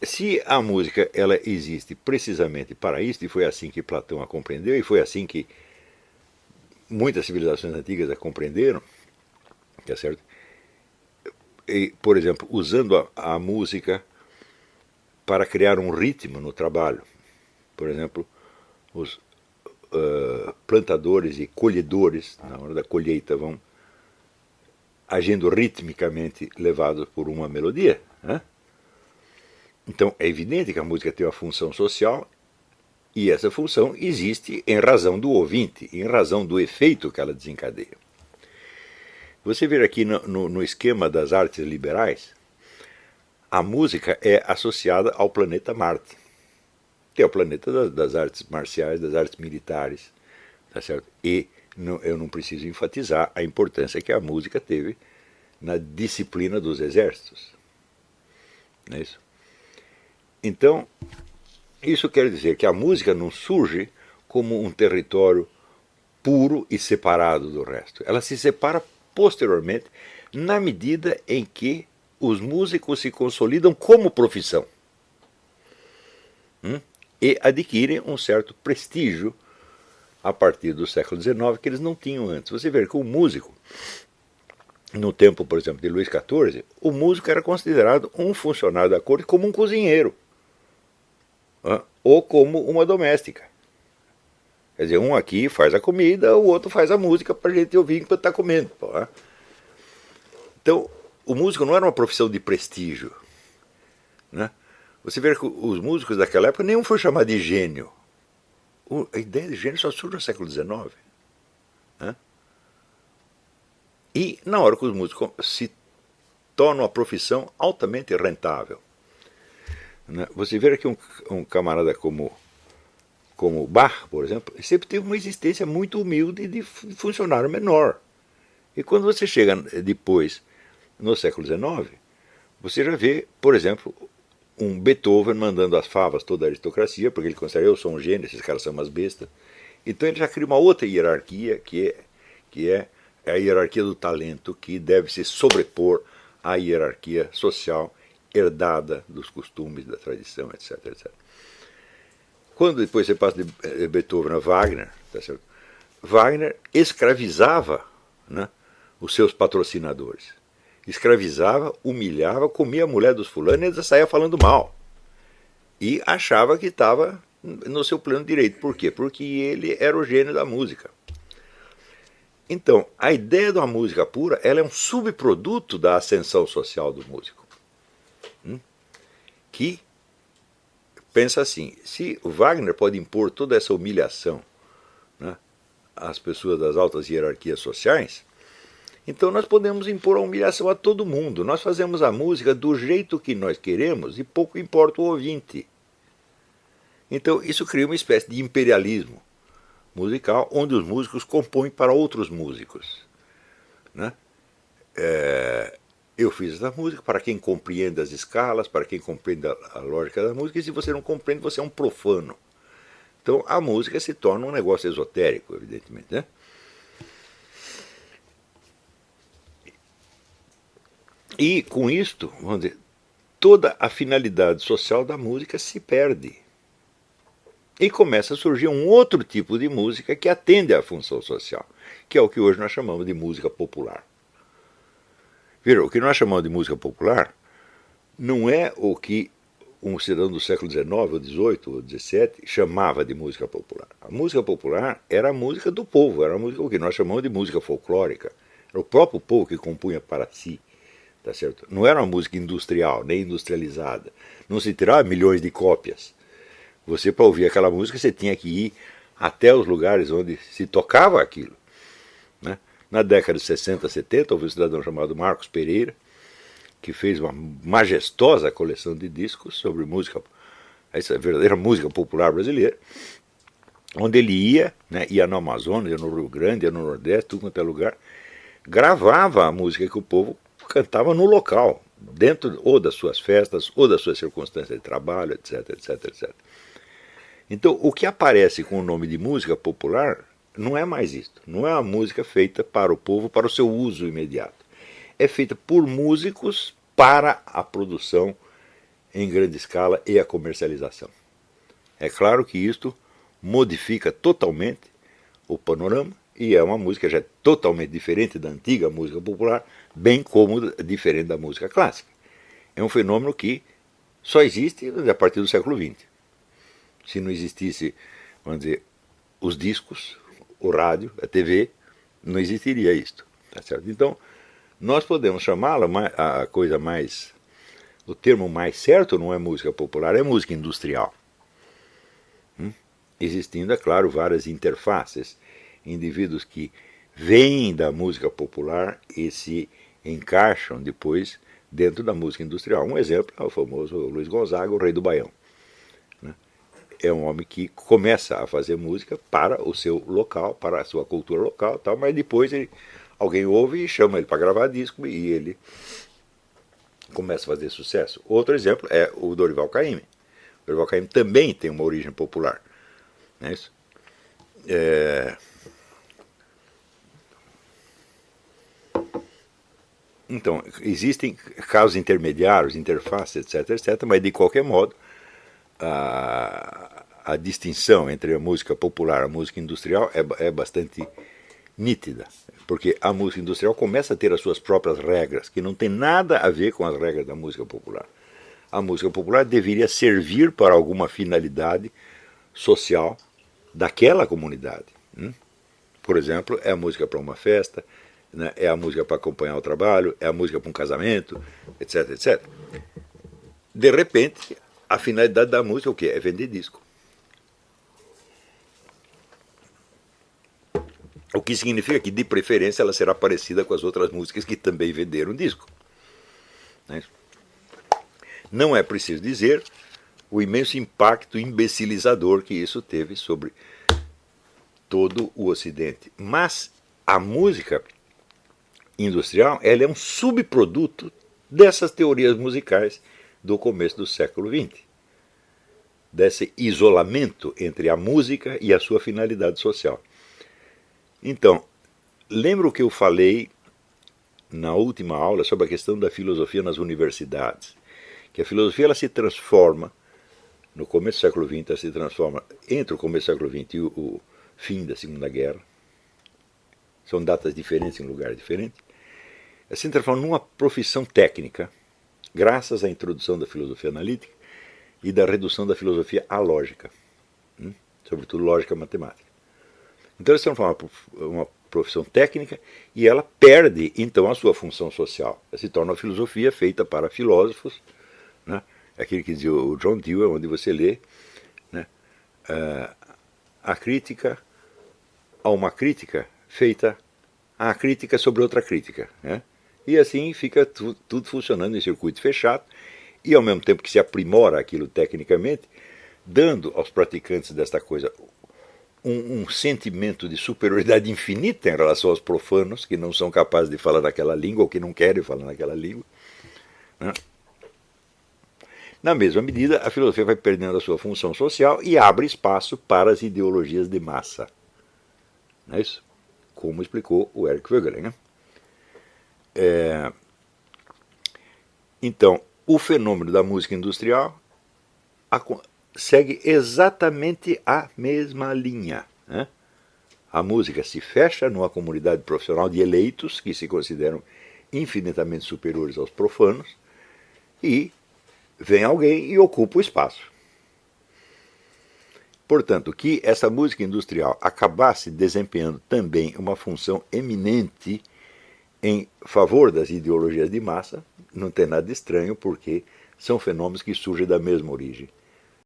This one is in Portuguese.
se a música ela existe precisamente para isso, e foi assim que Platão a compreendeu, e foi assim que muitas civilizações antigas a compreenderam, tá certo? E, por exemplo, usando a música para criar um ritmo no trabalho. Por exemplo, os plantadores e colhedores, na hora da colheita, vão agindo ritmicamente levados por uma melodia. Né? Então, é evidente que a música tem uma função social e essa função existe em razão do ouvinte, em razão do efeito que ela desencadeia. Você vê aqui no esquema das artes liberais, a música é associada ao planeta Marte, que é o planeta das artes marciais, das artes militares, tá certo? E eu não preciso enfatizar a importância que a música teve na disciplina dos exércitos. Não é isso? Então, isso quer dizer que a música não surge como um território puro e separado do resto. Ela se separa posteriormente na medida em que os músicos se consolidam como profissão e adquirem um certo prestígio a partir do século XIX que eles não tinham antes. Você vê que o músico, no tempo, por exemplo, de Luís XIV, o músico era considerado um funcionário da corte como um cozinheiro ou como uma doméstica. Quer dizer, um aqui faz a comida, o outro faz a música para a gente ouvir enquanto está comendo. Então, o músico não era uma profissão de prestígio. Né? Você vê que os músicos daquela época, nenhum foi chamado de gênio. A ideia de gênio só surge no século XIX. Né? E na hora que os músicos se tornam uma profissão altamente rentável. Né? Você vê que um camarada como Bach, por exemplo, sempre teve uma existência muito humilde de funcionário menor. E quando você chega depois, no século XIX, você já vê, por exemplo, um Beethoven mandando as favas toda a aristocracia, porque ele considera, eu sou um gênio, esses caras são umas bestas. Então ele já cria uma outra hierarquia, que é a hierarquia do talento, que deve se sobrepor à hierarquia social herdada dos costumes, da tradição, etc, etc. Quando depois você passa de Beethoven a Wagner, tá certo? Wagner escravizava, né, os seus patrocinadores. Escravizava, humilhava, comia a mulher dos fulanos e ainda saía falando mal. E achava que estava no seu pleno direito. Por quê? Porque ele era o gênio da música. Então, a ideia de uma música pura, ela é um subproduto da ascensão social do músico. Que pensa assim, se o Wagner pode impor toda essa humilhação, né, às pessoas das altas hierarquias sociais, então nós podemos impor a humilhação a todo mundo. Nós fazemos a música do jeito que nós queremos e pouco importa o ouvinte. Então isso cria uma espécie de imperialismo musical, onde os músicos compõem para outros músicos. Né? Eu fiz essa música para quem compreende as escalas, para quem compreende a lógica da música, e se você não compreende, você é um profano. Então a música se torna um negócio esotérico, evidentemente. Né? E com isto, vamos dizer, toda a finalidade social da música se perde. E começa a surgir um outro tipo de música que atende à função social, que é o que hoje nós chamamos de música popular. Viram, o que nós chamamos de música popular não é o que um cidadão do século XIX, ou XVIII, ou XVII chamava de música popular. A música popular era a música do povo, era a música, o que nós chamamos de música folclórica. Era o próprio povo que compunha para si. Tá certo? Não era uma música industrial, nem industrializada. Não se tirava milhões de cópias. Você, para ouvir aquela música, você tinha que ir até os lugares onde se tocava aquilo. Né? Na década de 60, 70, houve um cidadão chamado Marcos Pereira, que fez uma majestosa coleção de discos sobre música, essa verdadeira música popular brasileira, onde ele ia, né, ia no Amazonas, ia no Rio Grande, ia no Nordeste, tudo quanto é lugar, gravava a música que o povo cantava no local, dentro ou das suas festas, ou das suas circunstâncias de trabalho, etc, etc, etc. Então, o que aparece com o nome de música popular não é mais isto. Não é uma música feita para o povo, para o seu uso imediato. É feita por músicos para a produção em grande escala e a comercialização. É claro que isto modifica totalmente o panorama e é uma música já totalmente diferente da antiga música popular, bem como diferente da música clássica. É um fenômeno que só existe a partir do século XX. Se não existisse, vamos dizer, os discos, o rádio, a TV, não existiria isto. Tá certo? Então, nós podemos chamá-la a coisa mais... O termo mais certo não é música popular, é música industrial. Existindo, é claro, várias interfaces, indivíduos que vêm da música popular e se encaixam depois dentro da música industrial. Um exemplo é o famoso Luiz Gonzaga, o Rei do Baião. É um homem que começa a fazer música para o seu local, para a sua cultura local, tal, mas depois alguém ouve e chama ele para gravar disco e ele começa a fazer sucesso. Outro exemplo é o Dorival Caymmi. O Dorival Caymmi também tem uma origem popular. Não é isso? Então, existem casos intermediários, interfaces, etc., mas de qualquer modo, a distinção entre a música popular e a música industrial é bastante nítida, porque a música industrial começa a ter as suas próprias regras, que não tem nada a ver com as regras da música popular. A música popular deveria servir para alguma finalidade social daquela comunidade. Por exemplo, é a música para uma festa, né? É a música para acompanhar o trabalho, é a música para um casamento, etc, etc. De repente, a finalidade da música é o quê? É vender disco. O que significa que, de preferência, ela será parecida com as outras músicas que também venderam disco. Não é preciso dizer o imenso impacto imbecilizador que isso teve sobre todo o Ocidente. Mas a música industrial, ela é um subproduto dessas teorias musicais do começo do século XX. Desse isolamento entre a música e a sua finalidade social. Então, lembra o que eu falei na última aula sobre a questão da filosofia nas universidades? Que a filosofia ela se transforma, no começo do século XX, ela se transforma entre o começo do século XX e o fim da Segunda Guerra. São datas diferentes em lugares diferentes. Ela se transforma numa profissão técnica, graças à introdução da filosofia analítica e da redução da filosofia à lógica, sobretudo lógica matemática. Então ela se transforma uma profissão técnica e ela perde, então, a sua função social. Ela se torna uma filosofia feita para filósofos, né? Aquele que dizia o John Dewey, onde você lê, né? A crítica a uma crítica feita à crítica sobre outra crítica, né? E assim fica tudo funcionando em circuito fechado e ao mesmo tempo que se aprimora aquilo tecnicamente, dando aos praticantes desta coisa um sentimento de superioridade infinita em relação aos profanos, que não são capazes de falar naquela língua ou que não querem falar naquela língua, né? Na mesma medida, a filosofia vai perdendo a sua função social e abre espaço para as ideologias de massa. Não é isso? Como explicou o Eric Voegelin, né? Então, o fenômeno da música industrial segue exatamente a mesma linha, né? A música se fecha numa comunidade profissional de eleitos que se consideram infinitamente superiores aos profanos e vem alguém e ocupa o espaço. Portanto, que essa música industrial acabasse desempenhando também uma função eminente em favor das ideologias de massa, não tem nada de estranho, porque são fenômenos que surgem da mesma origem.